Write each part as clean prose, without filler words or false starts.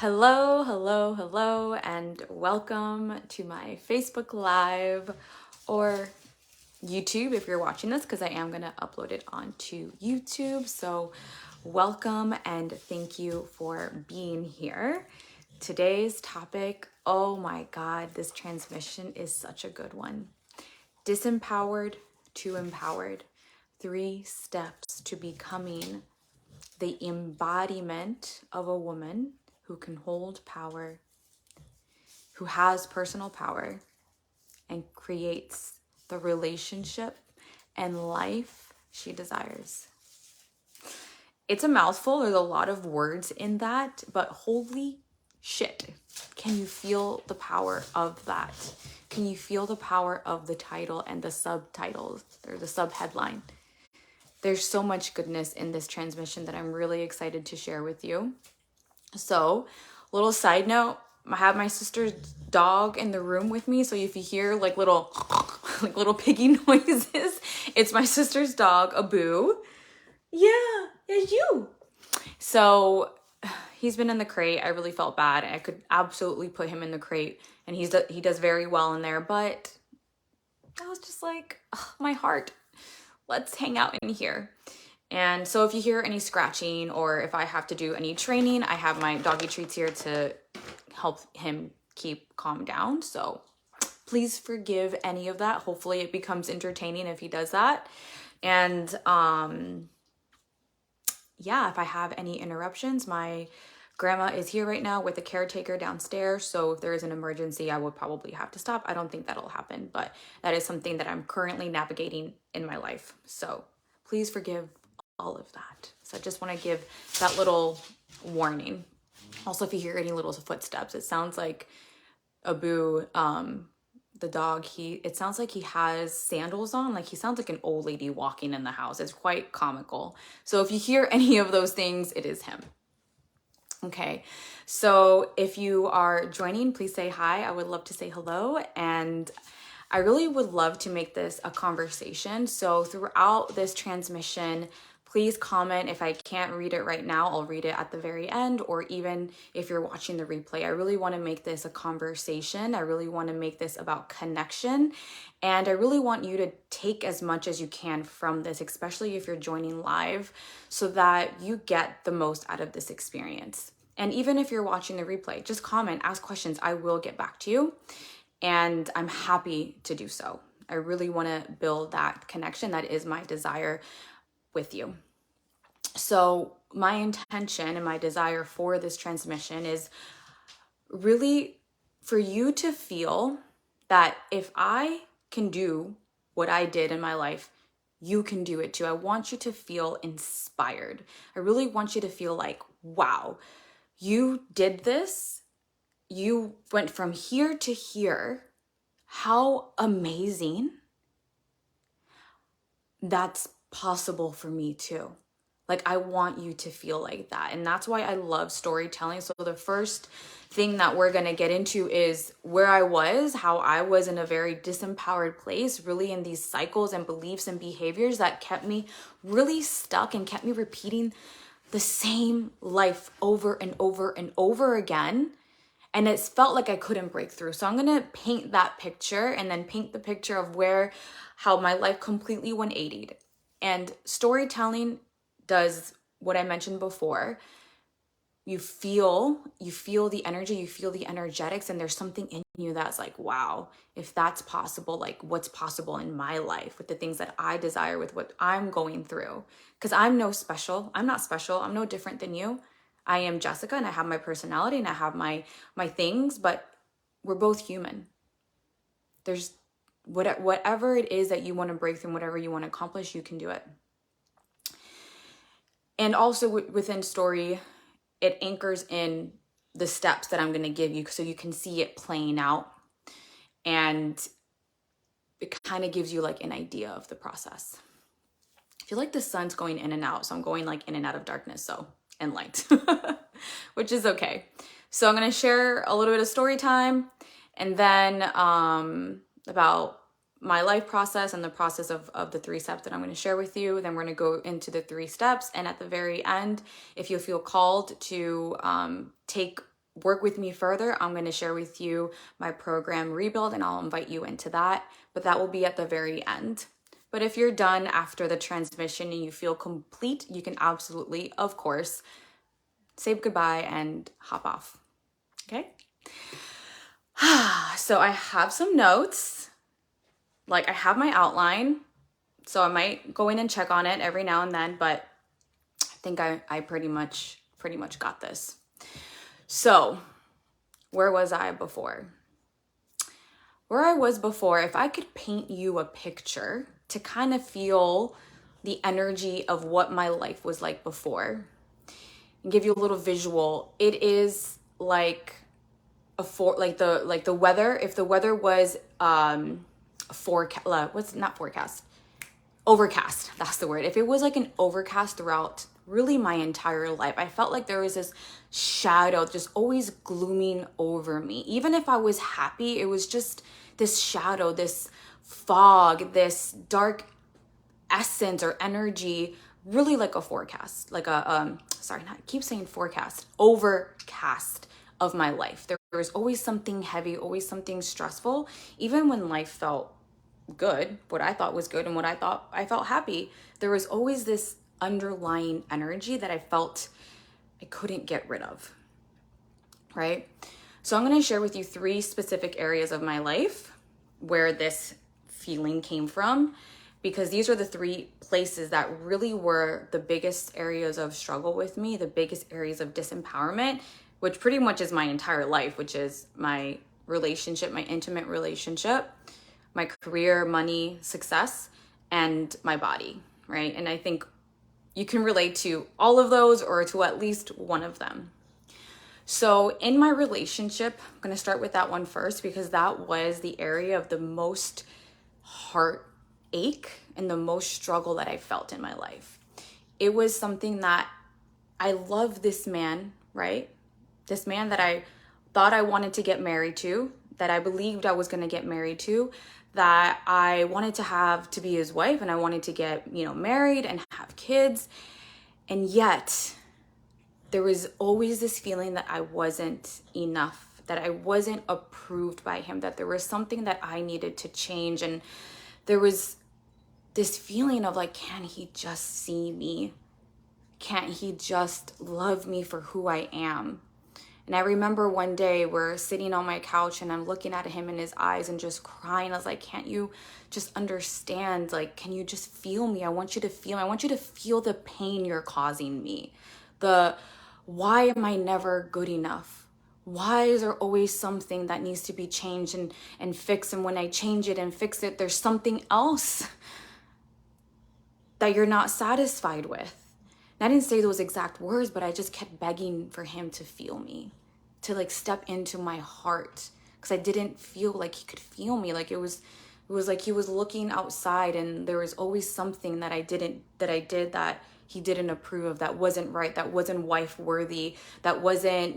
Hello, hello, hello, and welcome to my Facebook Live or YouTube if you're watching this, because I am going to upload it onto YouTube. So welcome and thank you for being here. Today's topic, oh my God, this transmission is such a good one. Disempowered to empowered. 3 steps to becoming the embodiment of a woman who can hold power, who has personal power, and creates the relationship and life she desires. It's a mouthful. There's a lot of words in that, but holy shit, can you feel the power of that? Can you feel the power of the title and the subtitles or the subheadline? There's so much goodness in this transmission that I'm really excited to share with you. So, little side note, I have my sister's dog in the room with me. So if you hear like little piggy noises, it's my sister's dog, Abu. Yeah, it's you. So he's been in the crate. I really felt bad. I could absolutely put him in the crate, and he does very well in there. But I was just like, my heart, let's hang out in here. And so if you hear any scratching or if I have to do any training, I have my doggy treats here to help him keep calm down. So please forgive any of that. Hopefully it becomes entertaining if he does that. And yeah, if I have any interruptions, my grandma is here right now with a caretaker downstairs. So if there is an emergency, I would probably have to stop. I don't think that'll happen, but that is something that I'm currently navigating in my life. So please forgive all of that. So I just want to give that little warning. Also, if you hear any little footsteps, it sounds like Abu, the dog, it sounds like he has sandals on. Like he sounds like an old lady walking in the house. It's quite comical. So if you hear any of those things, it is him. Okay, so if you are joining, please say hi. I would love to say hello, and I really would love to make this a conversation. So throughout this transmission, please comment. If I can't read it right now, I'll read it at the very end, or even if you're watching the replay. I really want to make this a conversation. I really want to make this about connection. And I really want you to take as much as you can from this, especially if you're joining live, so that you get the most out of this experience. And even if you're watching the replay, just comment, ask questions. I will get back to you. And I'm happy to do so. I really want to build that connection. That is my desire with you. So my intention and my desire for this transmission is really for you to feel that if I can do what I did in my life, you can do it too. I want you to feel inspired. I really want you to feel like, wow, you did this. You went from here to here. How amazing. That's possible for me too. Like, I want you to feel like that. And that's why I love storytelling. So the first thing that we're going to get into is where I was, how I was in a very disempowered place, really in these cycles and beliefs and behaviors that kept me really stuck and kept me repeating the same life over and over and over again. And it felt like I couldn't break through. So I'm going to paint that picture and then paint the picture of how my life completely 180'd. And storytelling does what I mentioned before. You feel the energy, you feel the energetics, and there's something in you that's like, wow, if that's possible, like what's possible in my life with the things that I desire, with what I'm going through. Because I'm not special. I'm no different than you. I am Jessica, and I have my personality and I have my things, but we're both human. There's whatever it is that you want to break through, whatever you want to accomplish, you can do it. And also within story, it anchors in the steps that I'm going to give you so you can see it playing out. And it kind of gives you like an idea of the process. I feel like the sun's going in and out. So I'm going like in and out of darkness, and light, which is okay. So I'm going to share a little bit of story time, and then about my life process and the process of the 3 steps that I'm going to share with you. Then we're going to go into the 3 steps. And at the very end, if you feel called to take work with me further, I'm going to share with you my program Rebuild, and I'll invite you into that, but that will be at the very end. But if you're done after the transmission and you feel complete, you can absolutely, of course, say goodbye and hop off. Okay? So I have some notes. Like, I have my outline, so I might go in and check on it every now and then, but I think I pretty much got this. So, where was I before? Where I was before, if I could paint you a picture to kind of feel the energy of what my life was like before and give you a little visual, it is like the weather. If the weather was overcast, that's the word. If it was like an overcast throughout really my entire life, I felt like there was this shadow just always glooming over me. Even if I was happy, it was just this shadow, this fog, this dark essence or energy, really like a forecast, like a keep saying forecast, overcast of my life. There was always something heavy, always something stressful, even when life felt good, what I thought was good and what I thought I felt happy. There was always this underlying energy that I felt I couldn't get rid of, right? So I'm going to share with you 3 specific areas of my life where this feeling came from, because these are the 3 places that really were the biggest areas of struggle with me, the biggest areas of disempowerment, which pretty much is my entire life, which is my relationship, my intimate relationship, my career, money, success, and my body, right? And I think you can relate to all of those or to at least one of them. So in my relationship, I'm going to start with that one first, because that was the area of the most heartache and the most struggle that I felt in my life. It was something that I love this man, right? This man that I thought I wanted to get married to, that I believed I was going to get married to, that I wanted to be his wife, and I wanted to get, married and have kids. And yet there was always this feeling that I wasn't enough, that I wasn't approved by him, that there was something that I needed to change. And there was this feeling of like, can he just see me? Can't he just love me for who I am? And I remember one day we're sitting on my couch and I'm looking at him in his eyes and just crying. I was like, can't you just understand? Like, can you just feel me? I want you to feel me. I want you to feel the pain you're causing me. Why am I never good enough? Why is there always something that needs to be changed and fixed? And when I change it and fix it, there's something else that you're not satisfied with. And I didn't say those exact words, but I just kept begging for him to feel me, to like step into my heart, because I didn't feel like he could feel me. Like it was like he was looking outside, and there was always something that I did that he didn't approve of, that wasn't right, that wasn't wife worthy, that wasn't,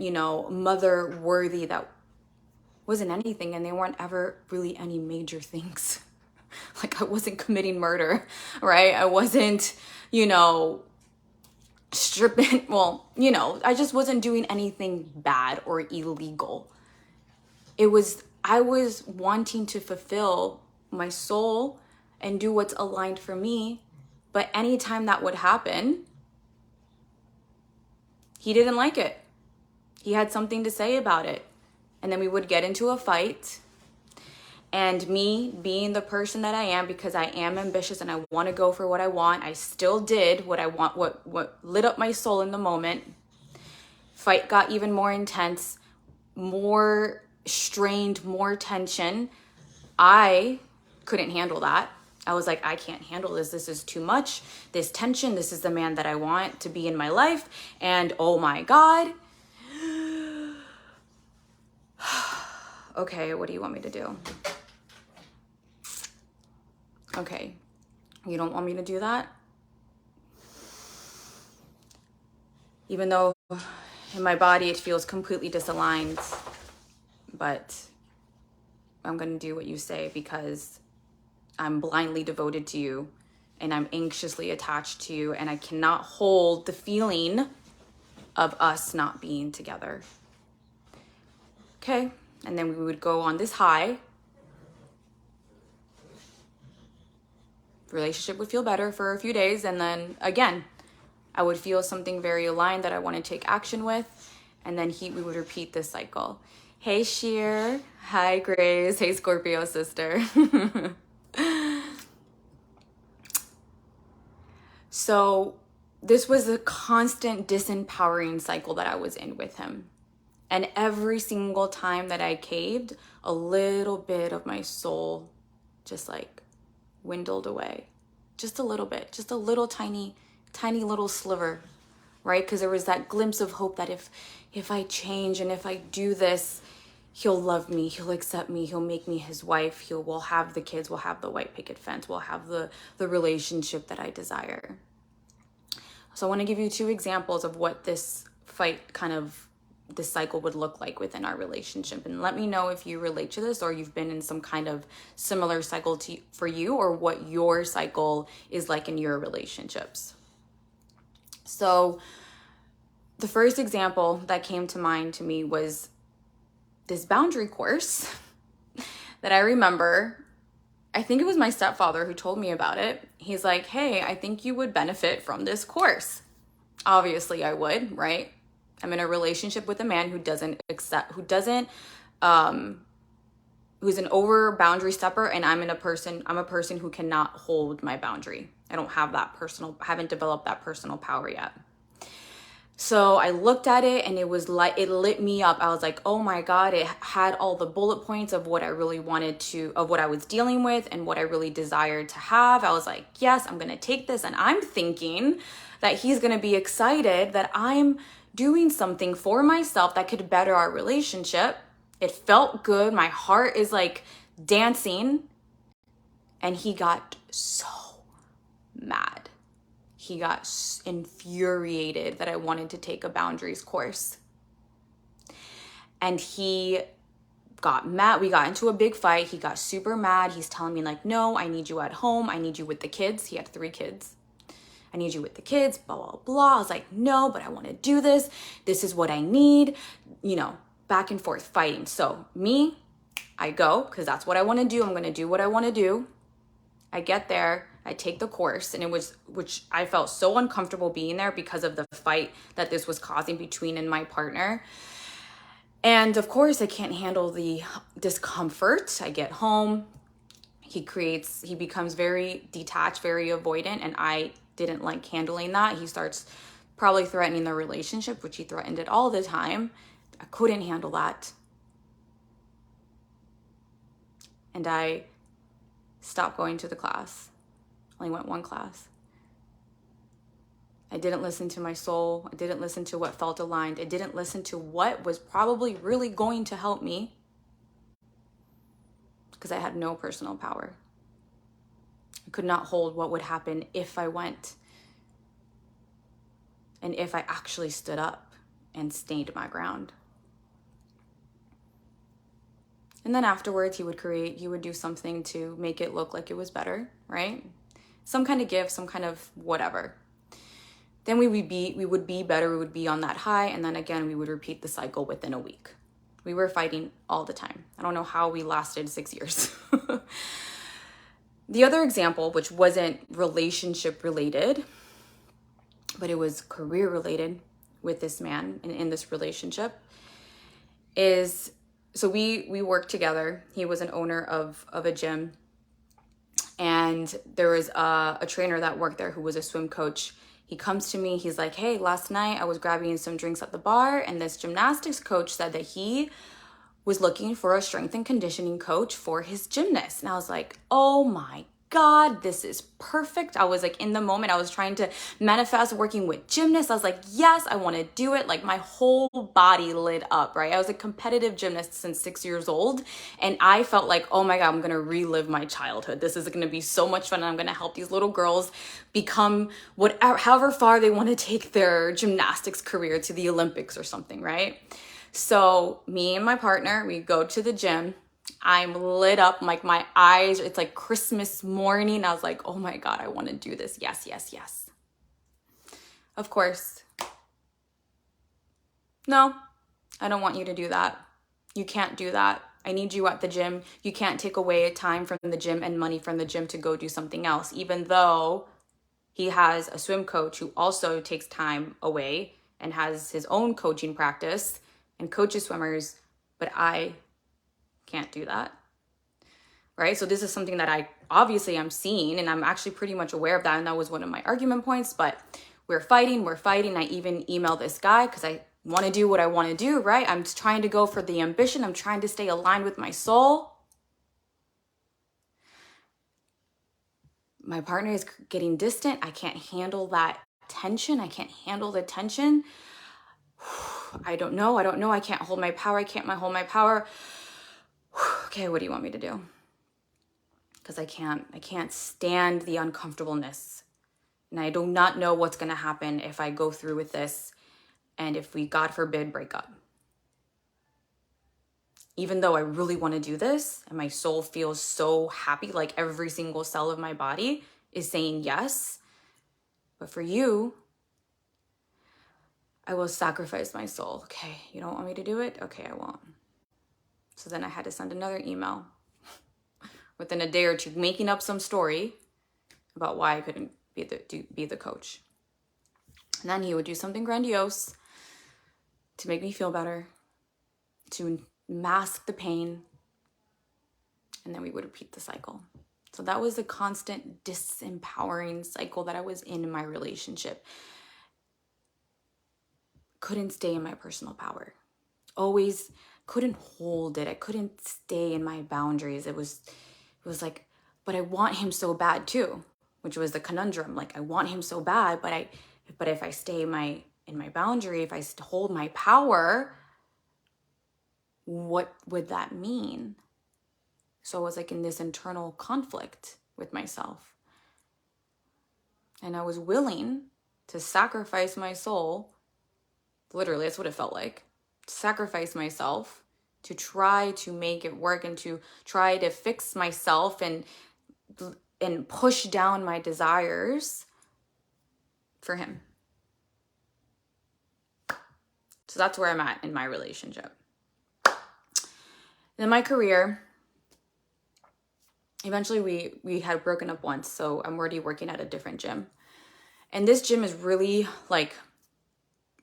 mother worthy, that wasn't anything. And they weren't ever really any major things. Like I wasn't committing murder, right? I wasn't, stripping. Well, I just wasn't doing anything bad or illegal. I was wanting to fulfill my soul and do what's aligned for me. But anytime that would happen, he didn't like it. He had something to say about it. And then we would get into a fight. And me being the person that I am, because I am ambitious and I want to go for what I want, I still did what I want, what lit up my soul in the moment. Fight got even more intense, more strained, more tension. I couldn't handle that. I was like, I can't handle this. This is too much. This tension, this is the man that I want to be in my life. And oh my God. Okay, what do you want me to do? Okay, you don't want me to do that? Even though in my body it feels completely disaligned, but I'm going to do what you say, because I'm blindly devoted to you and I'm anxiously attached to you, and I cannot hold the feeling of us not being together. okay. And then we would go on this high. Relationship would feel better for a few days. And then again, I would feel something very aligned that I want to take action with. And then we would repeat this cycle. Hey, Sheer. Hi, Grace. Hey, Scorpio sister. So this was a constant disempowering cycle that I was in with him. And every single time that I caved, a little bit of my soul just like dwindled away. Just a little bit, just a little tiny little sliver, right? Because there was that glimpse of hope that if I change and if I do this, he'll love me, he'll accept me, he'll make me his wife, we'll have the kids, we'll have the white picket fence, we'll have the relationship that I desire. So I want to give you 2 examples of what this this cycle would look like within our relationship. And let me know if you relate to this or you've been in some kind of similar cycle for you, or what your cycle is like in your relationships. So the first example that came to mind to me was this boundary course that I remember. I think it was my stepfather who told me about it. He's like, hey, I think you would benefit from this course. Obviously I would, right? I'm in a relationship with a man who's an over boundary stepper, and I'm a person who cannot hold my boundary. I haven't developed that personal power yet. So I looked at it and it lit me up. I was like, oh my God, it had all the bullet points of what I really of what I was dealing with and what I really desired to have. I was like, yes, I'm going to take this. And I'm thinking that he's going to be excited that I'm doing something for myself that could better our relationship. It felt good. My heart is like dancing. And he got so mad. He got infuriated that I wanted to take a boundaries course. And he got mad. We got into a big fight. He got super mad. He's telling me like, no, I need you at home. I need you with the kids. He had 3 kids. I need you with the kids, blah, blah, blah. I was like, no, but I want to do this. This is what I need. Back and forth fighting. So I go because that's what I want to do. I'm going to do what I want to do. I get there. I take the course, and which I felt so uncomfortable being there because of the fight that this was causing between and my partner. And of course I can't handle the discomfort. I get home. He becomes very detached, very avoidant, and I didn't like handling that. He starts probably threatening the relationship, which he threatened it all the time. I couldn't handle that. And I stopped going to the class. Only went 1 class. I didn't listen to my soul. I didn't listen to what felt aligned. I didn't listen to what was probably really going to help me, because I had no personal power. I could not hold what would happen if I went, and if I actually stood up and stayed my ground. And then afterwards he would do something to make it look like it was better, right? Some kind of gift, some kind of whatever. Then we would be better, we would be on that high, and then again we would repeat the cycle within a week. We were fighting all the time. I don't know how we lasted 6 years. The other example, which wasn't relationship related, but it was career related with this man in this relationship, is, so we worked together. He was an owner of a gym, and there was a trainer that worked there who was a swim coach. He comes to me, he's like, hey, last night I was grabbing some drinks at the bar, and this gymnastics coach said that he was looking for a strength and conditioning coach for his gymnast. And I was like, oh my God, this is perfect. I was like, in the moment, I was trying to manifest working with gymnasts. I was like, yes, I want to do it. Like my whole body lit up, right? I was a competitive gymnast since 6 years old. And I felt like, oh my God, I'm going to relive my childhood. This is going to be so much fun. And I'm going to help these little girls become however far they want to take their gymnastics career, to the Olympics or something, right? So me and my partner, we go to the gym. I'm lit up, like my eyes, it's like Christmas morning. I was like, oh my God, I want to do this. Yes, yes, yes. Of course. No, I don't want you to do that. You can't do that. I need you at the gym. You can't take away time from the gym and money from the gym to go do something else, even though he has a swim coach who also takes time away and has his own coaching practice and coaches swimmers, but I can't do that. Right? So this is something that I obviously I'm seeing, and I'm actually pretty much aware of that. And that was one of my argument points, but we're fighting. I even emailed this guy because I want to do what I want to do, right? I'm just trying to go for the ambition. I'm trying to stay aligned with my soul. My partner is getting distant. I can't handle that tension. I can't handle the tension. I don't know. I can't hold my power. I can't hold my power. Okay, what do you want me to do? Because I can't stand the uncomfortableness. And I do not know what's going to happen if I go through with this and if we, God forbid, break up. Even though I really want to do this and my soul feels so happy, like every single cell of my body is saying yes. But for you, I will sacrifice my soul. Okay, you don't want me to do it? Okay, I won't. So then I had to send another email within a day or two, making up some story about why I couldn't be the coach. And then he would do something grandiose to make me feel better, to mask the pain, and then we would repeat the cycle. So that was a constant disempowering cycle that I was in my relationship. Couldn't stay in my personal power. Always couldn't hold it. I couldn't stay in my boundaries. It was like, but I want him so bad too, which was the conundrum. Like, I want him so bad, but if I stay in my boundary, if I hold my power, what would that mean? So I was like in this internal conflict with myself. And I was willing to sacrifice my soul. Literally, that's what it felt like. Sacrifice myself to try to make it work and to try to fix myself and push down my desires for him. So that's where I'm at in my relationship. In my career, eventually we had broken up once, so I'm already working at a different gym. And this gym is really like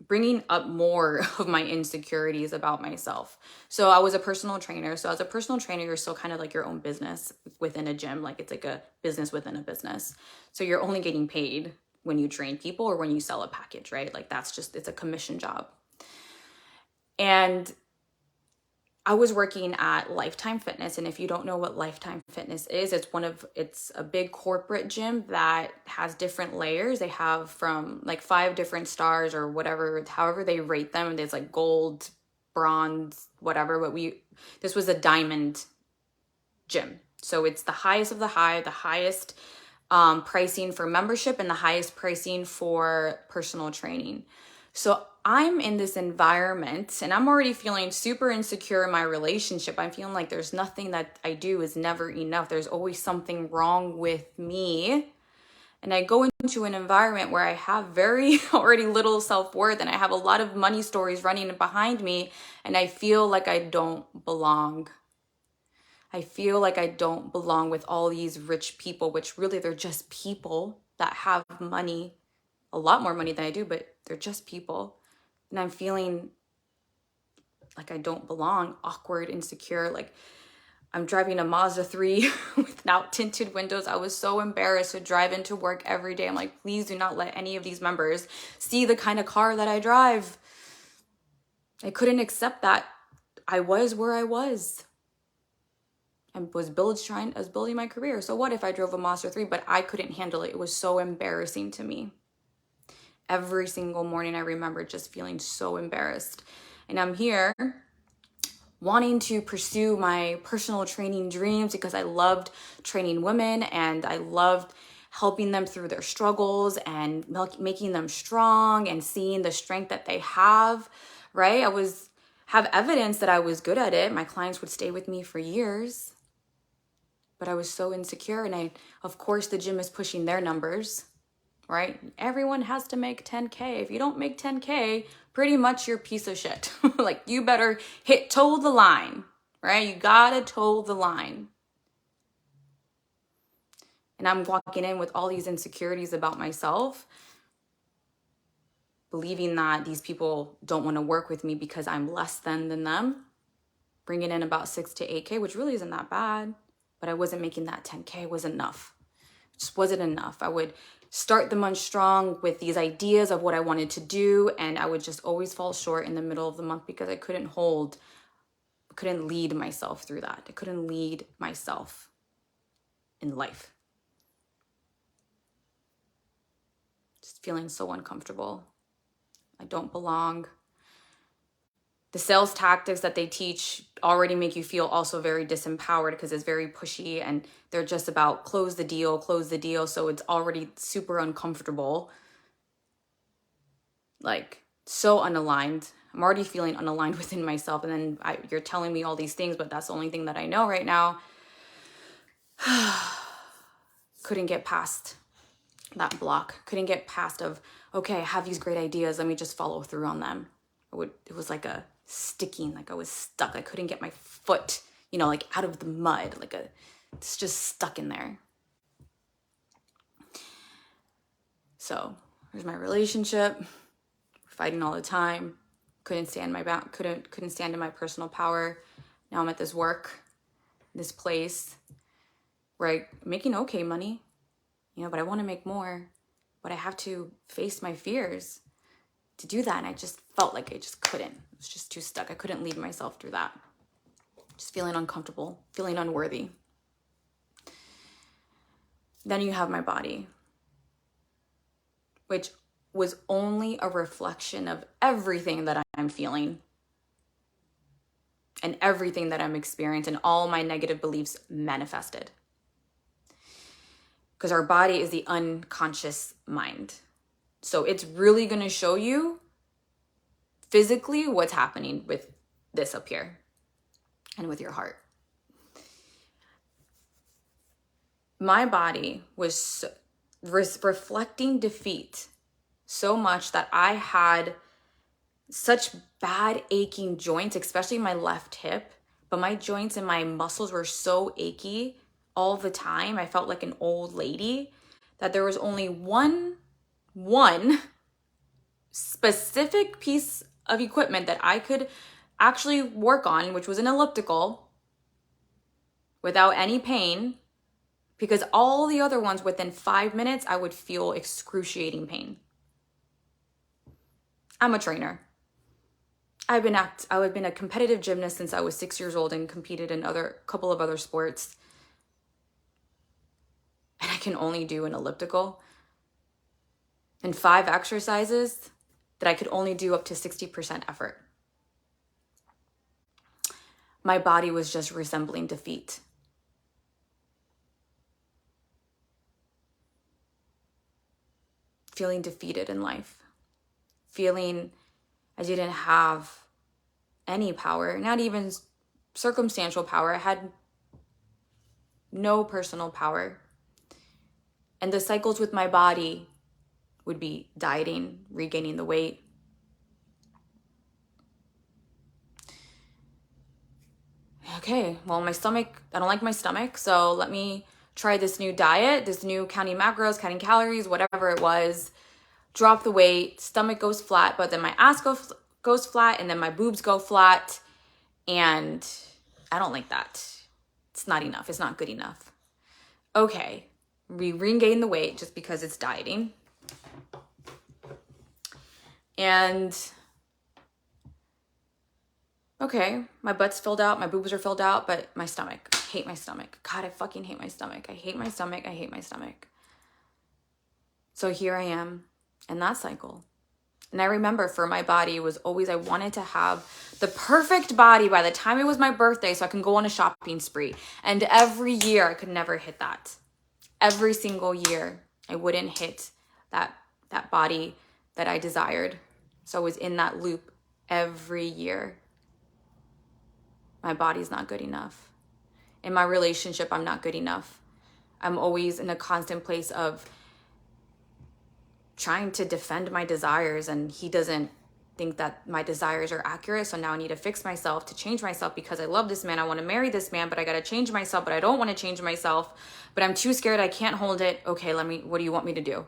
bringing up more of my insecurities about myself. So I was a personal trainer. So as a personal trainer, you're still kind of like your own business within a gym. Like it's like a business within a business. So you're only getting paid when you train people or when you sell a package, right? Like it's a commission job. And I was working at Lifetime Fitness. And if you don't know what Lifetime Fitness is, it's a big corporate gym that has different layers. They have from like 5 different stars or whatever, however they rate them. There's like gold, bronze, whatever. But this was a diamond gym. So it's the highest of the high, the highest pricing for membership and the highest pricing for personal training. So I'm in this environment and I'm already feeling super insecure in my relationship. I'm feeling like there's nothing that I do is never enough. There's always something wrong with me. And I go into an environment where I have very already little self-worth and I have a lot of money stories running behind me and I feel like I don't belong. I feel like I don't belong with all these rich people, which really they're just people that have money, a lot more money than I do, but they're just people. And I'm feeling like I don't belong, awkward, insecure. Like I'm driving a Mazda 3 without tinted windows. I was so embarrassed to drive into work every day. I'm like, please do not let any of these members see the kind of car that I drive. I couldn't accept that I was where I was. I was building my career. So what if I drove a Mazda 3, but I couldn't handle it? It was so embarrassing to me. Every single morning, I remember just feeling so embarrassed. And I'm here wanting to pursue my personal training dreams because I loved training women and I loved helping them through their struggles and making them strong and seeing the strength that they have, right? have evidence that I was good at it. My clients would stay with me for years, but I was so insecure. And of course, the gym is pushing their numbers, right? Everyone has to make 10K. If you don't make 10K, pretty much you're a piece of shit. Like, you better toe the line, right? You gotta toe the line. And I'm walking in with all these insecurities about myself, believing that these people don't want to work with me because I'm less than them, bringing in about 6 to 8K, which really isn't that bad, but I wasn't making that 10K. It was enough. It just wasn't enough. I would start the month strong with these ideas of what I wanted to do, and I would just always fall short in the middle of the month because I couldn't lead myself through that. I couldn't lead myself in life. Just feeling so uncomfortable. I don't belong. The sales tactics that they teach already make you feel also very disempowered because it's very pushy and they're just about close the deal. So it's already super uncomfortable. Like, so unaligned. I'm already feeling unaligned within myself. And then you're telling me all these things, but that's the only thing that I know right now. Couldn't get past that block. Couldn't get past of, okay, I have these great ideas. Let me just follow through on them. It was like a sticking, like I was stuck. I couldn't get my foot, like out of the mud. It's just stuck in there. So there's my relationship. We're fighting all the time. Couldn't stand in my personal power. Now I'm at this this place where I'm making okay money, but I want to make more. But I have to face my fears to do that. And I just felt like I just couldn't. I was just too stuck. I couldn't lead myself through that. Just feeling uncomfortable, feeling unworthy. Then you have my body, which was only a reflection of everything that I'm feeling and everything that I'm experiencing, and all my negative beliefs manifested. Because our body is the unconscious mind. So it's really going to show you physically what's happening with this up here and with your heart. My body was reflecting defeat so much that I had such bad aching joints, especially my left hip, but my joints and my muscles were so achy all the time. I felt like an old lady, that there was only one specific piece of equipment that I could actually work on, which was an elliptical, without any pain, because all the other ones, within 5 minutes, I would feel excruciating pain. I'm a trainer. I've been a competitive gymnast since I was 6 years old and competed in couple of other sports. And I can only do an elliptical and 5 exercises that I could only do up to 60% effort. My body was just resembling defeat. Feeling defeated in life. Feeling I didn't have any power, not even circumstantial power. I had no personal power. And the cycles with my body would be dieting, regaining the weight. Okay, well, my stomach, I don't like my stomach, so let me try this new diet, this new counting macros, counting calories, whatever it was. Drop the weight, stomach goes flat, but then my ass goes flat, and then my boobs go flat, and I don't like that. It's not enough. It's not good enough. Okay, we regain the weight just because it's dieting. And okay, my butt's filled out, my boobs are filled out, but my stomach, I hate my stomach. God, I fucking hate my stomach. I hate my stomach. I hate my stomach. So here I am in that cycle. And I remember for my body, it was always, I wanted to have the perfect body by the time it was my birthday so I can go on a shopping spree. And every year I could never hit that. Every single year I wouldn't hit that body that I desired. So I was in that loop every year. My body's not good enough. In my relationship, I'm not good enough. I'm always in a constant place of trying to defend my desires, and he doesn't think that my desires are accurate. So now I need to fix myself to change myself because I love this man. I want to marry this man, but I got to change myself, but I don't want to change myself, but I'm too scared. I can't hold it. Okay, what do you want me to do?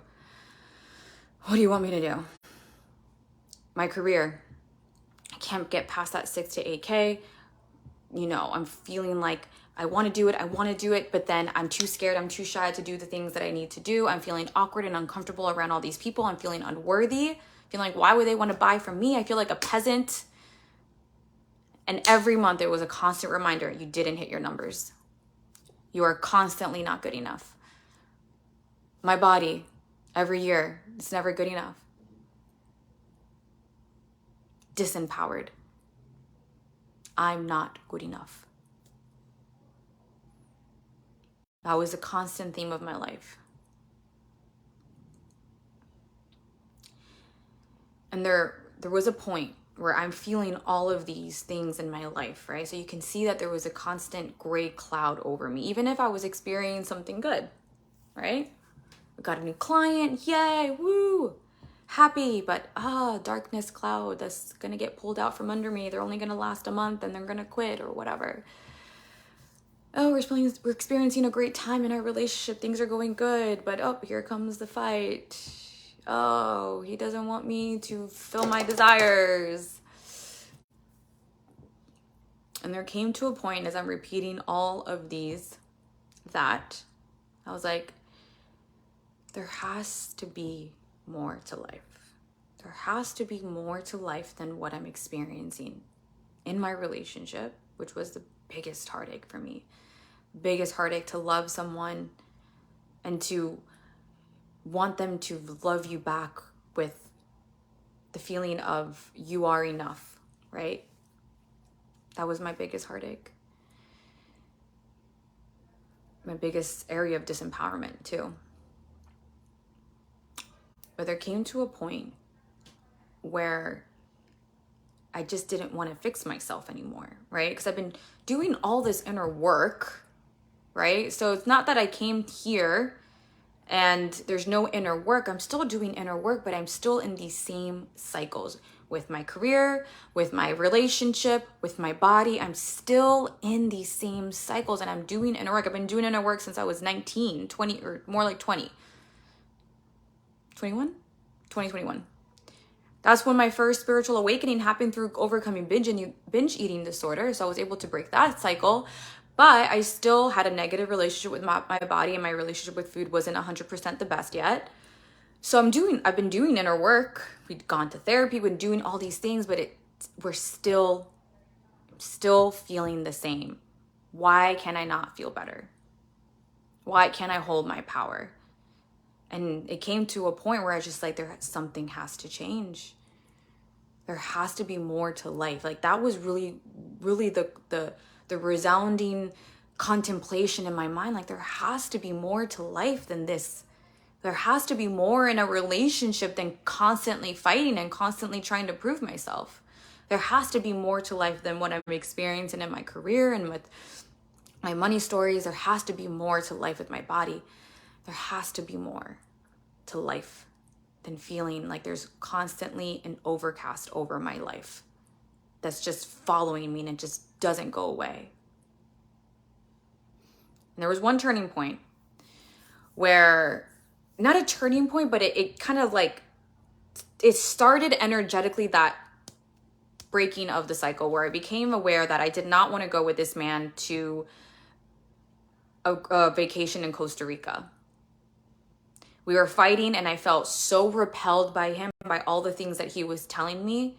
What do you want me to do? My career. I can't get past that 6 to 8K. I'm feeling like I want to do it, but then I'm too scared, I'm too shy to do the things that I need to do. I'm feeling awkward and uncomfortable around all these people. I'm feeling unworthy. Feeling like, why would they want to buy from me? I feel like a peasant. And every month it was a constant reminder, you didn't hit your numbers. You are constantly not good enough. My body, every year, it's never good enough. Disempowered. I'm not good enough. That was a constant theme of my life. And there was a point where I'm feeling all of these things in my life, right? So you can see that there was a constant gray cloud over me, even if I was experiencing something good, right? I got a new client, yay, woo, happy, but darkness cloud that's gonna get pulled out from under me. They're only gonna last a month and they're gonna quit or whatever. Oh, we're experiencing a great time in our relationship. Things are going good, but here comes the fight. Oh, he doesn't want me to fill my desires. And there came to a point as I'm repeating all of these that I was like, there has to be more to life. There has to be more to life than what I'm experiencing in my relationship, which was the biggest heartache for me. Biggest heartache to love someone and to want them to love you back with the feeling of you are enough, right? That was my biggest heartache. My biggest area of disempowerment too. But there came to a point where I just didn't want to fix myself anymore, right? Because I've been doing all this inner work, right? So it's not that I came here and there's no inner work. I'm still doing inner work, but I'm still in these same cycles with my career, with my relationship, with my body. I'm still in these same cycles and I'm doing inner work. I've been doing inner work since I was 19, 20, or more like 20. 21? 2021. That's when my first spiritual awakening happened through overcoming binge eating disorder. So I was able to break that cycle. But I still had a negative relationship with my body, and my relationship with food wasn't 100% the best yet. So I've been doing inner work. We'd gone to therapy, we've been doing all these things, but we're still feeling the same. Why can I not feel better? Why can't I hold my power? And it came to a point where I was just like, something has to change. There has to be more to life. Like that was really, really the resounding contemplation in my mind. Like there has to be more to life than this. There has to be more in a relationship than constantly fighting and constantly trying to prove myself. There has to be more to life than what I'm experiencing in my career and with my money stories. There has to be more to life with my body. There has to be more to life than feeling like there's constantly an overcast over my life that's just following me and it just doesn't go away. And there was one turning point where, not a turning point, but it kind of like, it started energetically, that breaking of the cycle where I became aware that I did not want to go with this man to a vacation in Costa Rica. We were fighting and I felt so repelled by him, by all the things that he was telling me,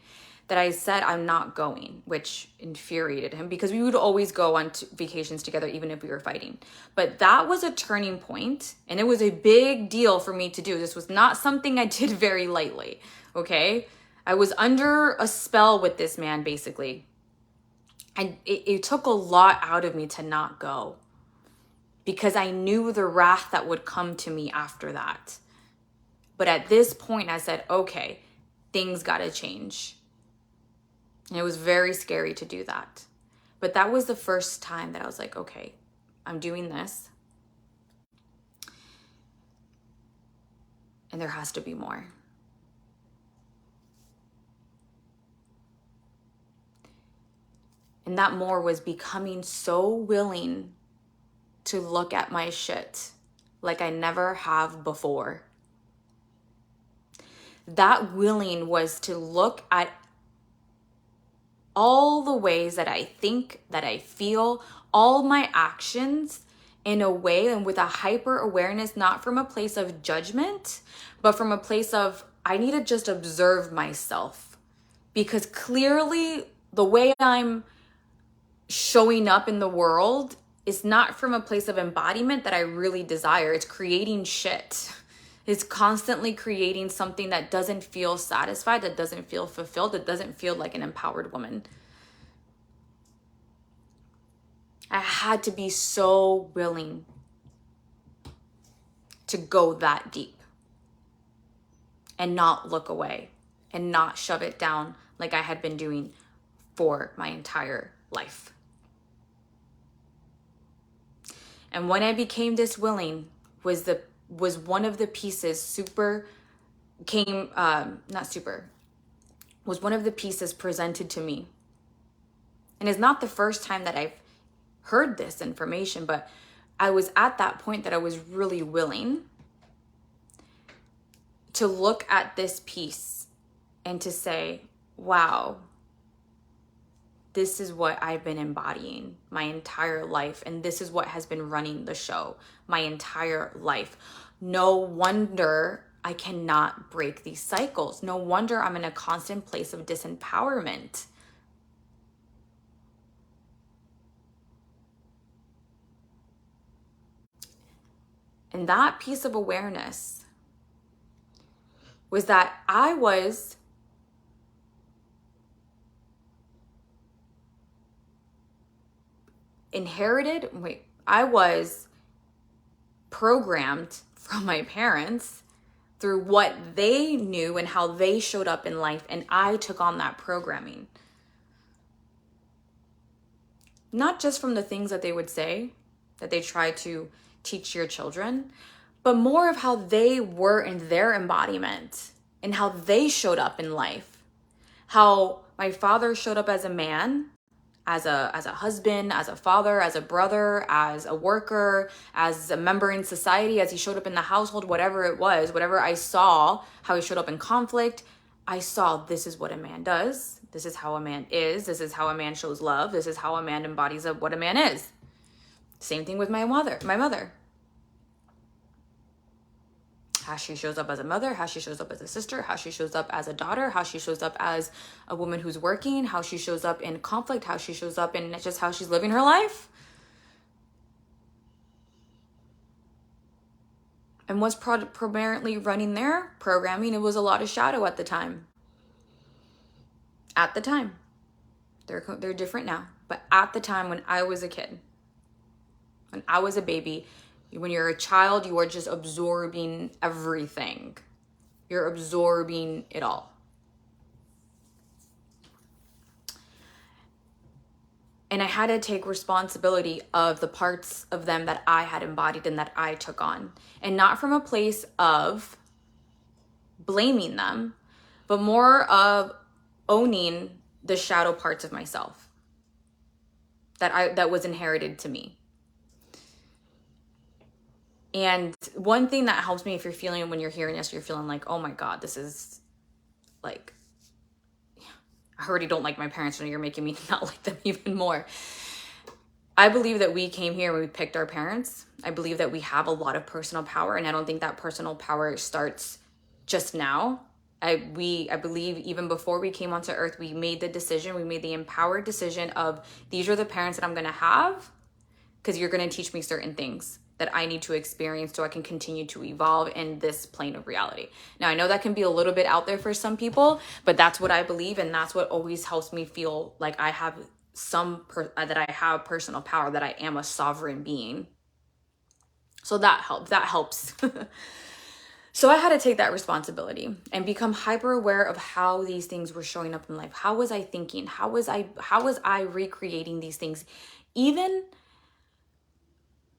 that I said, I'm not going, which infuriated him because we would always go on vacations together even if we were fighting. But that was a turning point and it was a big deal for me to do. This was not something I did very lightly, okay? I was under a spell with this man, basically. And it took a lot out of me to not go, because I knew the wrath that would come to me after that. But at this point, I said, okay, things gotta change. And it was very scary to do that. But that was the first time that I was like, okay, I'm doing this. And there has to be more. And that more was becoming so willing to look at my shit like I never have before. That willing was to look at all the ways that I think, that I feel, all my actions in a way and with a hyper awareness, not from a place of judgment, but from a place of, I need to just observe myself. Because clearly the way I'm showing up in the world is not from a place of embodiment that I really desire. It's creating shit. It's constantly creating something that doesn't feel satisfied, that doesn't feel fulfilled, that doesn't feel like an empowered woman. I had to be so willing to go that deep and not look away and not shove it down like I had been doing for my entire life. And when I became this willing was one of the pieces was one of the pieces presented to me. And it's not the first time that I've heard this information, but I was at that point that I was really willing to look at this piece and to say, wow, this is what I've been embodying my entire life. And this is what has been running the show my entire life. No wonder I cannot break these cycles. No wonder I'm in a constant place of disempowerment. And that piece of awareness was that I was I was programmed from my parents through what they knew and how they showed up in life, and I took on that programming. Not just from the things that they would say, that they try to teach your children, but more of how they were in their embodiment and how they showed up in life. How my father showed up as a man, as a husband, as a father, as a brother, as a worker, as a member in society, as he showed up in the household, whatever it was, whatever I saw, how he showed up in conflict, I saw this is what a man does. This is how a man is. This is how a man shows love. This is how a man embodies what a man is. Same thing with my mother. How she shows up as a mother, how she shows up as a sister, how she shows up as a daughter, how she shows up as a woman who's working, how she shows up in conflict, how she shows up in just how she's living her life. And what's primarily running their programming, it was a lot of shadow at the time. At the time. They're different now. But at the time when I was a kid, when I was a baby, when you're a child, you are just absorbing everything. You're absorbing it all. And I had to take responsibility of the parts of them that I had embodied and that I took on. And not from a place of blaming them, but more of owning the shadow parts of myself that was inherited to me. And one thing that helps me, if you're feeling, when you're hearing this, you're feeling like, oh my God, this is like, I already don't like my parents, and you're making me not like them even more. I believe that we came here and we picked our parents. I believe that we have a lot of personal power, and I don't think that personal power starts just now. I believe even before we came onto earth, we made the empowered decision of, these are the parents that I'm going to have, because you're going to teach me certain things that I need to experience so I can continue to evolve in this plane of reality. Now, I know that can be a little bit out there for some people, but that's what I believe, and that's what always helps me feel like I have that I have personal power, that I am a sovereign being. So that helps. So I had to take that responsibility and become hyper aware of how these things were showing up in life. How was I thinking? How was I recreating these things? Even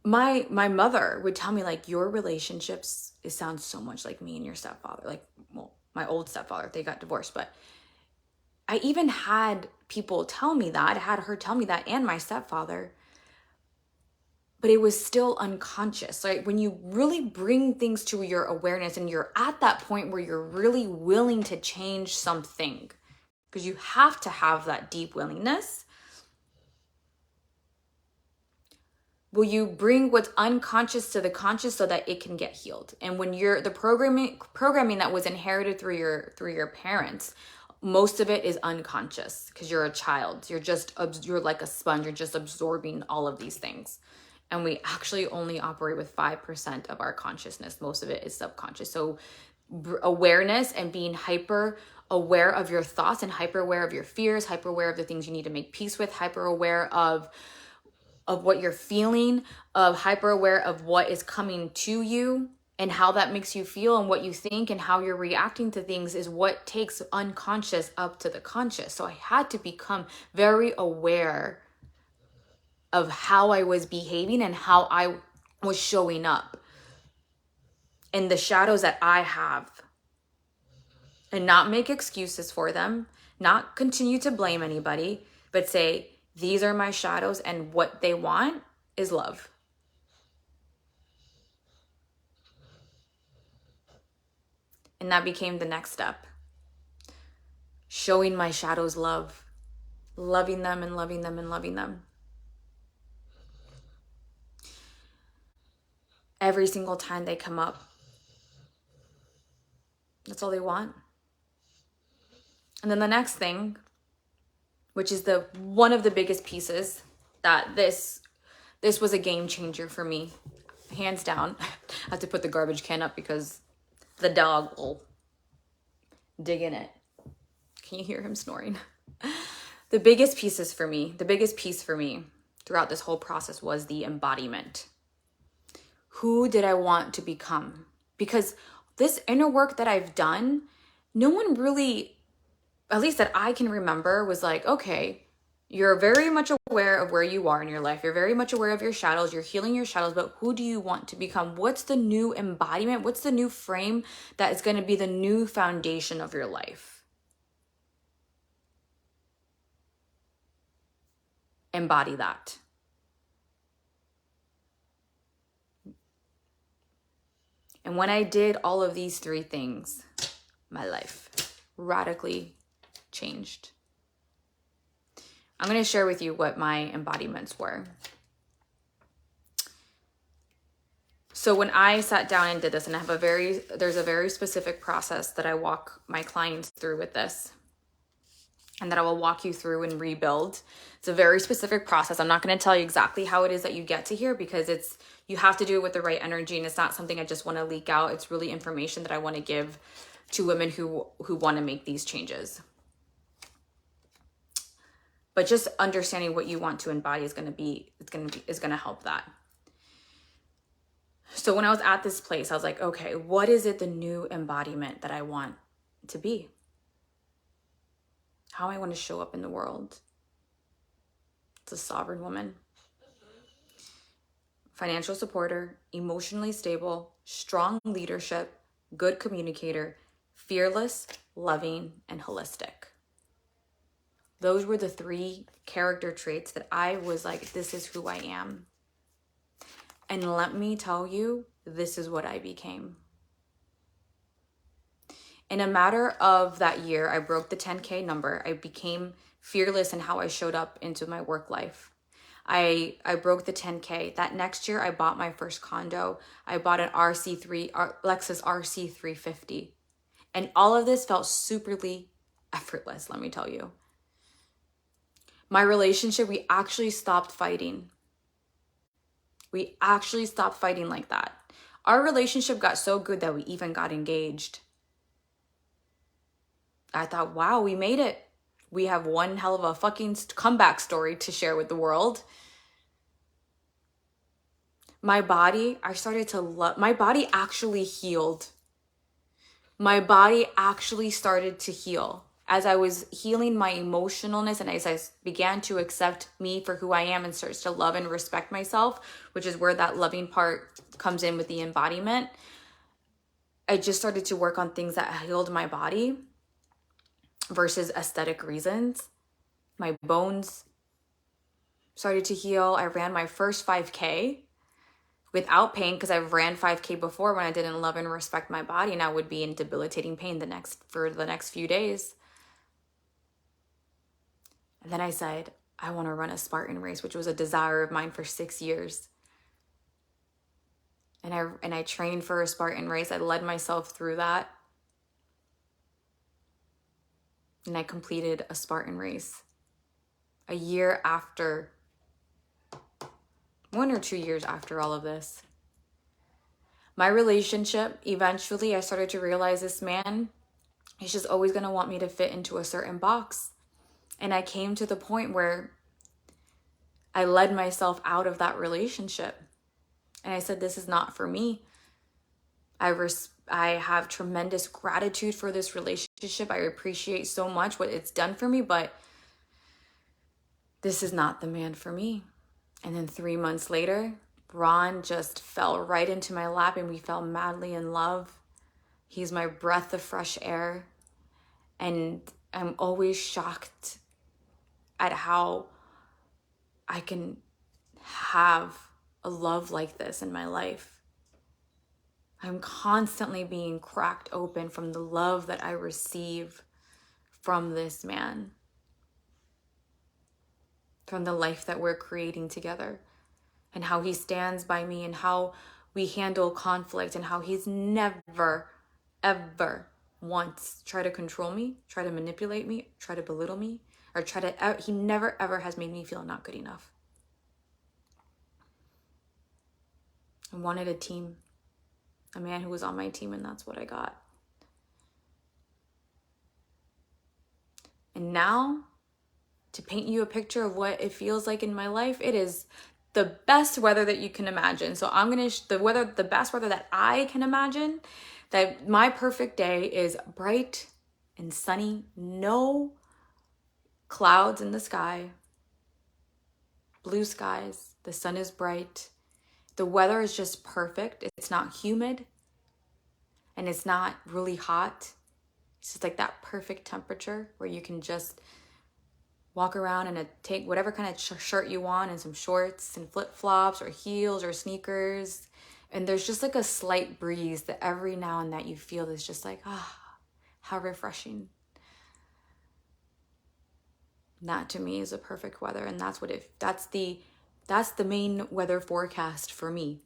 my mother would tell me, like, your relationships, it sounds so much like me and your stepfather. Like, well, my old stepfather, they got divorced, but I even had people tell me that. I had her tell me that, and my stepfather, but it was still unconscious. Like, when you really bring things to your awareness and you're at that point where you're really willing to change something, because you have to have that deep willingness, will you bring what's unconscious to the conscious so that it can get healed? And when you're the programming that was inherited through your parents, most of it is unconscious because you're a child. You're like a sponge. You're just absorbing all of these things. And we actually only operate with 5% of our consciousness. Most of it is subconscious. So awareness and being hyper aware of your thoughts and hyper aware of your fears, hyper aware of the things you need to make peace with, hyper aware of what you're feeling, of hyper aware of what is coming to you and how that makes you feel and what you think and how you're reacting to things is what takes unconscious up to the conscious. So I had to become very aware of how I was behaving and how I was showing up and the shadows that I have, and not make excuses for them, not continue to blame anybody, but say, these are my shadows and what they want is love. And that became the next step. Showing my shadows love, loving them and loving them and loving them. Every single time they come up, that's all they want. And then the next thing, which is one of the biggest pieces, that this was a game changer for me, hands down. I have to put the garbage can up because the dog will dig in it. Can you hear him snoring? The biggest piece for me throughout this whole process was the embodiment. Who did I want to become? Because this inner work that I've done, no one really, at least that I can remember, was like, okay, you're very much aware of where you are in your life. You're very much aware of your shadows. You're healing your shadows, but who do you want to become? What's the new embodiment? What's the new frame that is going to be the new foundation of your life? Embody that. And when I did all of these 3 things, my life radically changed. I'm going to share with you what my embodiments were. So when I sat down and did this, and there's a very specific process that I walk my clients through with this, and that I will walk you through and rebuild. It's a very specific process. I'm not going to tell you exactly how it is that you get to here, because you have to do it with the right energy, and it's not something I just want to leak out. It's really information that I want to give to women who want to make these changes. But just understanding what you want to embody is going to help that. So when I was at this place, I was like, okay, what is it, the new embodiment that I want to be? How I want to show up in the world. It's a sovereign woman. Financial supporter, emotionally stable, strong leadership, good communicator, fearless, loving, and holistic. Those were the 3 character traits that I was like, this is who I am. And let me tell you, this is what I became. In a matter of that year, I broke the 10K number. I became fearless in how I showed up into my work life. I broke the 10K. That next year, I bought my first condo. I bought an Lexus RC350. And all of this felt superly effortless, let me tell you. My relationship, we actually stopped fighting. We actually stopped fighting like that. Our relationship got so good that we even got engaged. I thought, wow, we made it. We have one hell of a fucking comeback story to share with the world. My body, my body actually healed. My body actually started to heal. as I was healing my emotionalness and as I began to accept me for who I am and starts to love and respect myself, which is where that loving part comes in with the embodiment, I just started to work on things that healed my body versus aesthetic reasons. My bones started to heal. I ran my first 5K without pain because I've ran 5K before when I didn't love and respect my body, and I would be in debilitating pain for the next few days. And then I said, I want to run a Spartan race, which was a desire of mine for 6 years. And I trained for a Spartan race. I led myself through that. And I completed a Spartan race a year after, 1 or 2 years after all of this. My relationship, eventually I started to realize this man, he's just always going to want me to fit into a certain box. And I came to the point where I led myself out of that relationship. And I said, this is not for me. I have tremendous gratitude for this relationship. I appreciate so much what it's done for me, but this is not the man for me. And then 3 months later, Ron just fell right into my lap and we fell madly in love. He's my breath of fresh air. And I'm always shocked at how I can have a love like this in my life. I'm constantly being cracked open from the love that I receive from this man, from the life that we're creating together, and how he stands by me and how we handle conflict and how he's never, ever once tried to control me, try to manipulate me, try to belittle me, or he never ever has made me feel not good enough. I wanted a team, a man who was on my team, and that's what I got. And now, to paint you a picture of what it feels like in my life, it is the best weather that you can imagine. So I'm going to, the best weather that I can imagine, that my perfect day is bright and sunny, no clouds in the sky, blue skies, the sun is bright. The weather is just perfect. It's not humid and it's not really hot. It's just like that perfect temperature where you can just walk around and take whatever kind of shirt you want and some shorts and flip-flops or heels or sneakers. And there's just like a slight breeze that every now and then you feel is just like, how refreshing. That to me is a perfect weather. And that's the main weather forecast for me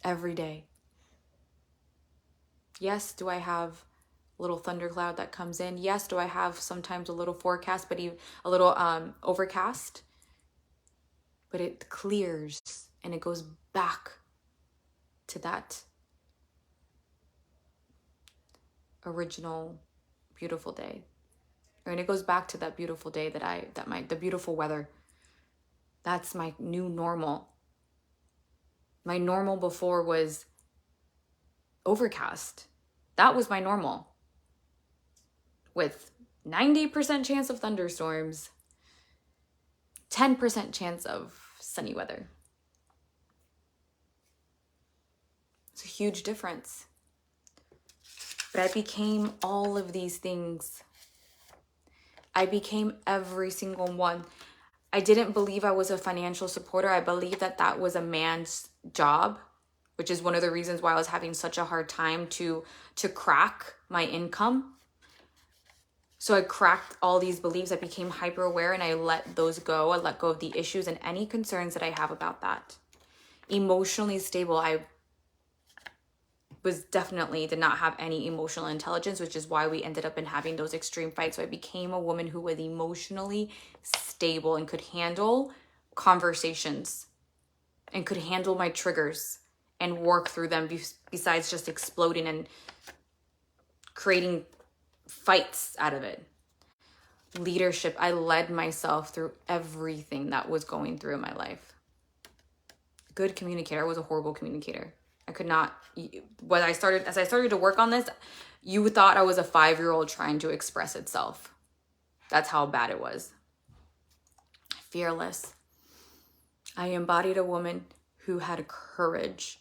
every day. Yes, do I have a little thundercloud that comes in? Yes, do I have sometimes a little forecast, but even a little overcast? But it clears and it goes back to that original beautiful day. And it goes back to that beautiful day the beautiful weather. That's my new normal. My normal before was overcast. That was my normal. With 90% chance of thunderstorms, 10% chance of sunny weather. It's a huge difference. But I became all of these things. I became every single one. I didn't believe I was a financial supporter. I believed that was a man's job, which is one of the reasons why I was having such a hard time to crack my income. So I cracked all these beliefs. I became hyper aware and I let those go. I let go of the issues and any concerns that I have about that. Emotionally stable. I did not have any emotional intelligence, which is why we ended up in having those extreme fights. So I became a woman who was emotionally stable and could handle conversations and could handle my triggers and work through them besides just exploding and creating fights out of it. Leadership. I led myself through everything that was going through in my life. Good communicator. I was a horrible communicator. I could not, as I started to work on this, you thought I was a 5-year-old trying to express itself. That's how bad it was. Fearless. I embodied a woman who had courage.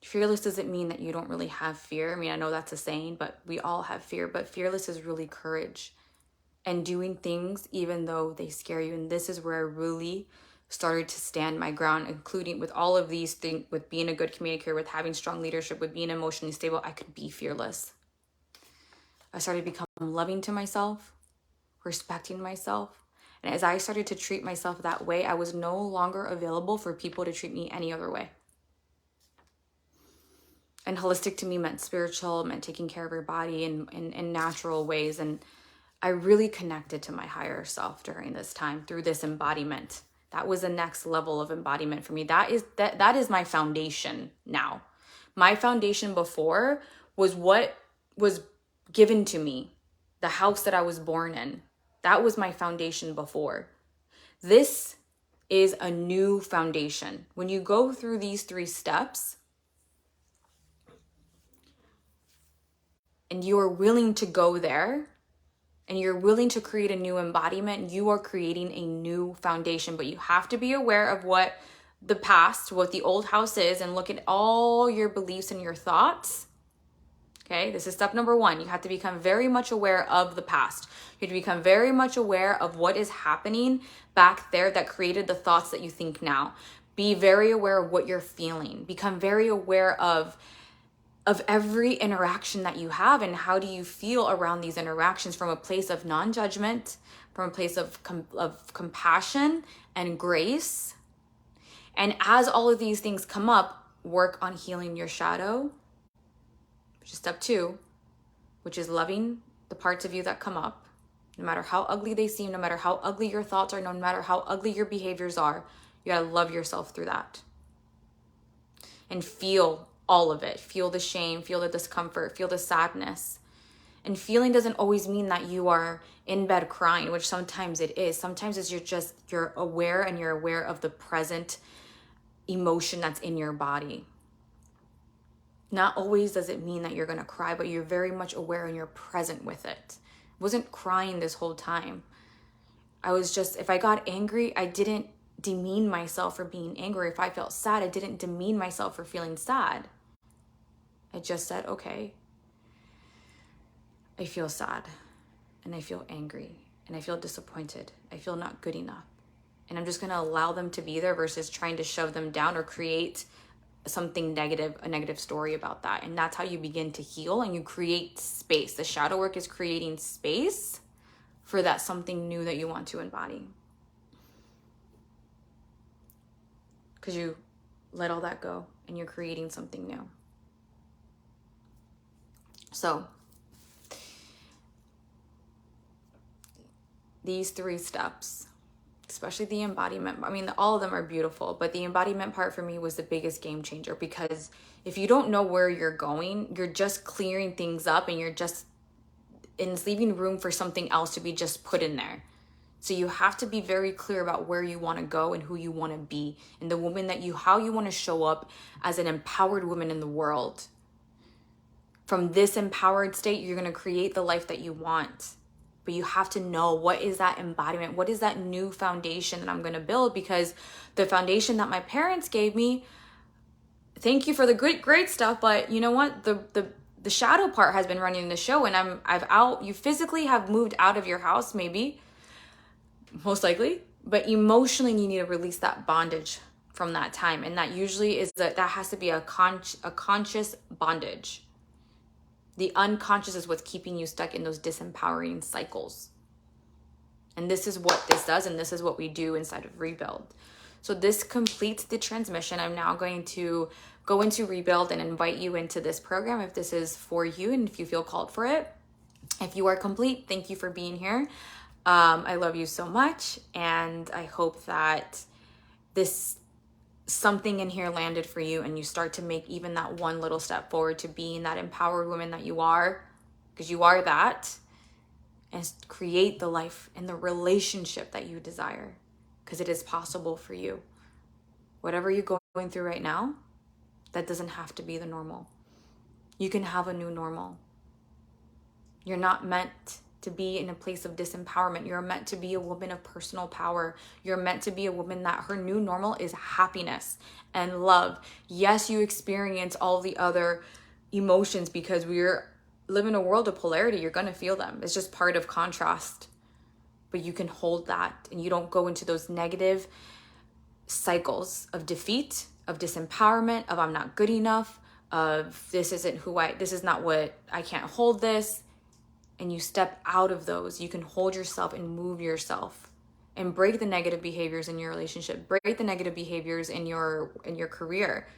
Fearless doesn't mean that you don't really have fear. I mean, I know that's a saying, but we all have fear. But fearless is really courage and doing things even though they scare you. And this is where I really started to stand my ground, including with all of these things, with being a good communicator, with having strong leadership, with being emotionally stable. I could be fearless. I started to become loving to myself, respecting myself. And as I started to treat myself that way, I was no longer available for people to treat me any other way. And holistic to me meant spiritual, meant taking care of your body in natural ways. And I really connected to my higher self during this time through this embodiment. That was the next level of embodiment for me. That is my foundation now. My foundation before was what was given to me, the house that I was born in. That was my foundation before. This is a new foundation. When you go through these 3 steps and you are willing to go there and you're willing to create a new embodiment, you are creating a new foundation. But you have to be aware of what the past, what the old house is, and look at all your beliefs and your thoughts. Okay, this is step number 1. You have to become very much aware of the past. You have to become very much aware of what is happening back there that created the thoughts that you think now. Be very aware of what you're feeling. Become very aware of every interaction that you have and how do you feel around these interactions from a place of non-judgment, from a place of compassion and grace. And as all of these things come up, work on healing your shadow, which is step 2, which is loving the parts of you that come up, no matter how ugly they seem, no matter how ugly your thoughts are, no matter how ugly your behaviors are. You gotta love yourself through that. And feel all of it. Feel the shame, feel the discomfort, feel the sadness. And feeling doesn't always mean that you are in bed crying, which sometimes it is. Sometimes it's you're aware, and you're aware of the present emotion that's in your body. Not always does it mean that you're going to cry, but you're very much aware and you're present with it. I wasn't crying this whole time. I was just, if I got angry, I didn't demean myself for being angry. If I felt sad, I didn't demean myself for feeling sad. I just said, okay, I feel sad and I feel angry and I feel disappointed. I feel not good enough. And I'm just going to allow them to be there versus trying to shove them down or create something negative, a negative story about that. And that's how you begin to heal and you create space. The shadow work is creating space for that something new that you want to embody. Because you let all that go and you're creating something new. So these 3 steps, especially the embodiment, I mean, all of them are beautiful, but the embodiment part for me was the biggest game changer, because if you don't know where you're going, you're just clearing things up and it's leaving room for something else to be just put in there. So you have to be very clear about where you want to go and who you want to be and the woman how you want to show up as an empowered woman in the world. From this empowered state, you're going to create the life that you want. But you have to know, what is that embodiment? What is that new foundation that I'm going to build? Because the foundation that my parents gave me, thank you for the great stuff, but you know what? The shadow part has been running the show, and you physically have moved out of your house, maybe, most likely, but emotionally you need to release that bondage from that time. And that usually that has to be a conscious bondage. The unconscious is what's keeping you stuck in those disempowering cycles. And this is what this does, and this is what we do inside of Rebuild. So this completes the transmission. I'm now going to go into Rebuild and invite you into this program if this is for you and if you feel called for it. If you are complete, thank you for being here. I love you so much, and I hope that something in here landed for you and you start to make even that one little step forward to being that empowered woman that you are, because you are that, and create the life and the relationship that you desire, because it is possible for you. Whatever you're going through right now, That doesn't have to be the normal. You can have a new normal. You're not meant to be in a place of disempowerment. You're meant to be a woman of personal power. You're meant to be a woman that her new normal is happiness and love. Yes, you experience all the other emotions because we're live in a world of polarity. You're going to feel them. It's just part of contrast. But you can hold that and you don't go into those negative cycles of defeat, of disempowerment, of I'm not good enough, of this is not what, I can't hold this. And you step out of those. You can hold yourself and move yourself and break the negative behaviors in your relationship, break the negative behaviors in your career,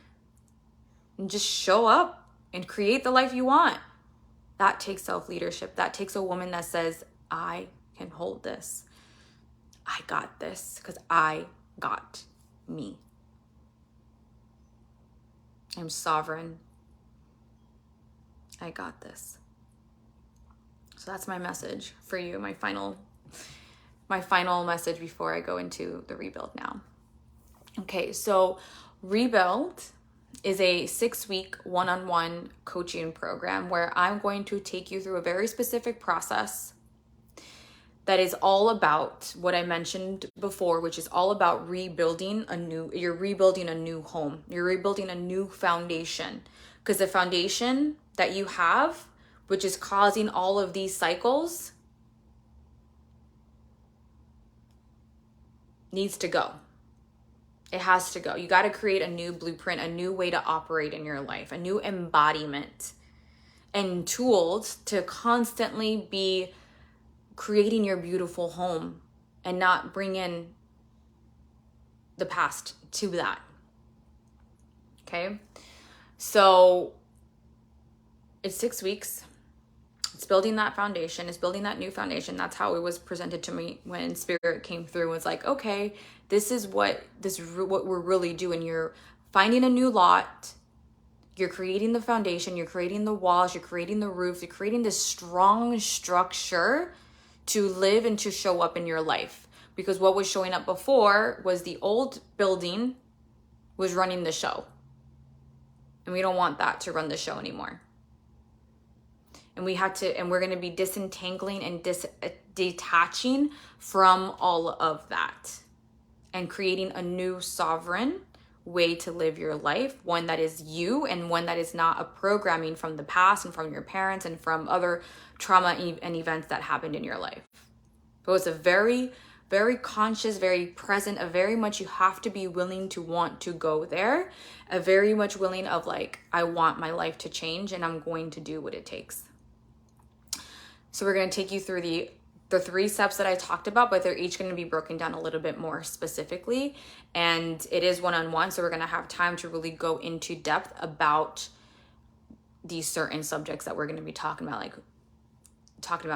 and just show up and create the life you want. That takes self-leadership. That takes a woman that says, I can hold this. I got this because I got me. I'm sovereign. I got this. So that's my message for you, my final message before I go into the rebuild now. Okay, so Rebuild is a 6-week one-on-one coaching program where I'm going to take you through a very specific process that is all about what I mentioned before, which is all about you're rebuilding a new home. You're rebuilding a new foundation, because the foundation that you have, which is causing all of these cycles, needs to go. It has to go. You got to create a new blueprint, a new way to operate in your life, a new embodiment and tools to constantly be creating your beautiful home and not bring in the past to that. Okay? So it's 6 weeks. It's building that foundation. It's building that new foundation. That's how it was presented to me when Spirit came through. It was like, okay, this is what we're really doing. You're finding a new lot. You're creating the foundation. You're creating the walls. You're creating the roof. You're creating this strong structure to live and to show up in your life. Because what was showing up before was the old building was running the show. And we don't want that to run the show anymore. And we're going to be disentangling and detaching from all of that and creating a new sovereign way to live your life, one that is you and one that is not a programming from the past and from your parents and from other trauma and events that happened in your life. So it's a very, very conscious, very present, a very much you have to be willing to want to go there, a very much willing of like, I want my life to change and I'm going to do what it takes. So we're going to take you through the 3 steps that I talked about, but they're each going to be broken down a little bit more specifically. And it is one-on-one, so we're going to have time to really go into depth about these certain subjects that we're going to be talking about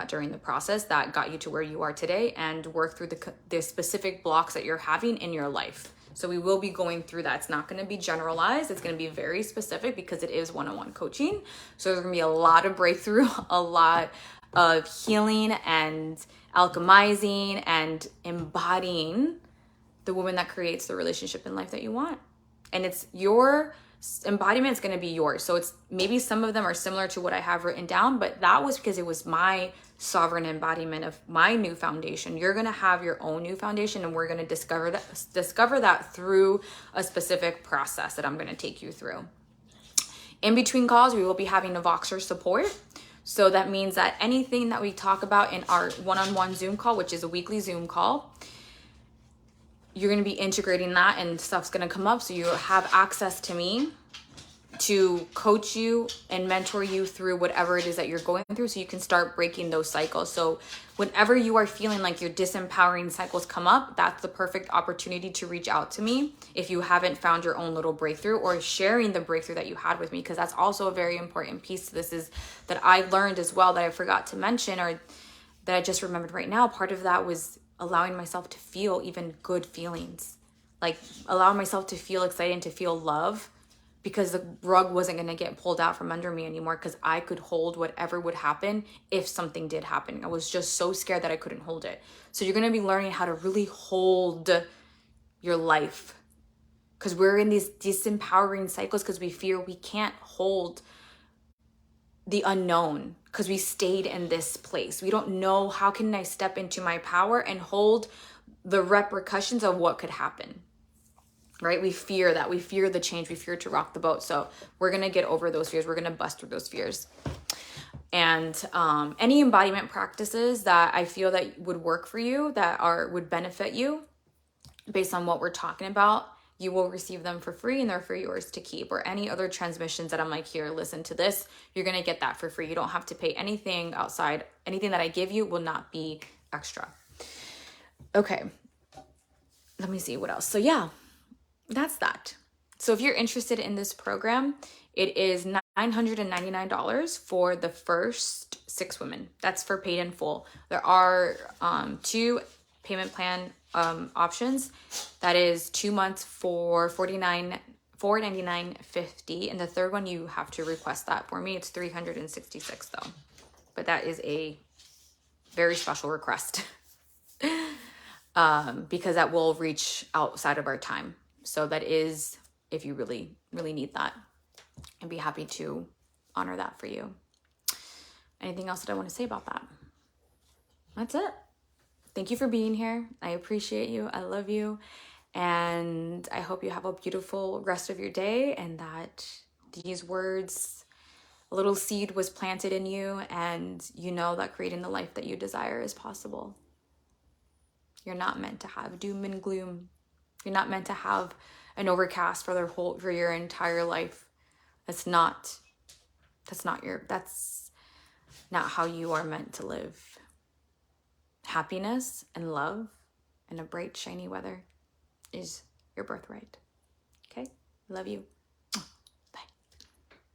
during the process that got you to where you are today, and work through the specific blocks that you're having in your life. So we will be going through that. It's not going to be generalized. It's going to be very specific because it is one-on-one coaching. So there's going to be a lot of breakthrough, a lot of healing and alchemizing and embodying the woman that creates the relationship in life that you want. And it's your embodiment is going to be yours. So it's maybe some of them are similar to what I have written down, but that was because it was my sovereign embodiment of my new foundation. You're going to have your own new foundation, and we're going to discover that through a specific process that I'm going to take you through. In between calls, we will be having a Voxer support. So that means that anything that we talk about in our one-on-one Zoom call, which is a weekly Zoom call, you're going to be integrating that and stuff's going to come up. So you have access to me to coach you and mentor you through whatever it is that you're going through, so you can start breaking those cycles. So whenever you are feeling like your disempowering cycles come up, that's the perfect opportunity to reach out to me if you haven't found your own little breakthrough, or sharing the breakthrough that you had with me, because that's also a very important piece to this, is that I learned as well that I forgot to mention, or that I just remembered right now. Part of that was allowing myself to feel even good feelings, like allowing myself to feel excited and to feel love, because the rug wasn't going to get pulled out from under me anymore, because I could hold whatever would happen if something did happen. I was just so scared that I couldn't hold it. So you're going to be learning how to really hold your life because we're in these disempowering cycles because we fear we can't hold the unknown because we stayed in this place. We don't know, how can I step into my power and hold the repercussions of what could happen, right? We fear that. We fear the change. We fear to rock the boat. So we're going to get over those fears. We're going to bust through those fears. And any embodiment practices that I feel that would work for you, that would benefit you based on what we're talking about, you will receive them for free and they're for yours to keep. Or any other transmissions that I'm like, here, listen to this, you're going to get that for free. You don't have to pay anything outside. Anything that I give you will not be extra. Okay. Let me see what else. So yeah, that's that. So if you're interested in this program, it is $999 for the first 6 women. That's for paid in full. There are 2 payment plan options. That is 2 months for $499.50, and the third one you have to request that. For me, it's $366 though. But that is a very special request because that will reach outside of our time. So that is if you really, really need that. I'd be happy to honor that for you. Anything else that I want to say about that? That's it. Thank you for being here. I appreciate you. I love you. And I hope you have a beautiful rest of your day and that these words, a little seed was planted in you and you know that creating the life that you desire is possible. You're not meant to have doom and gloom. You're not meant to have an overcast for your entire life. That's not how you are meant to live. Happiness and love and a bright, shiny weather is your birthright. Okay? Love you.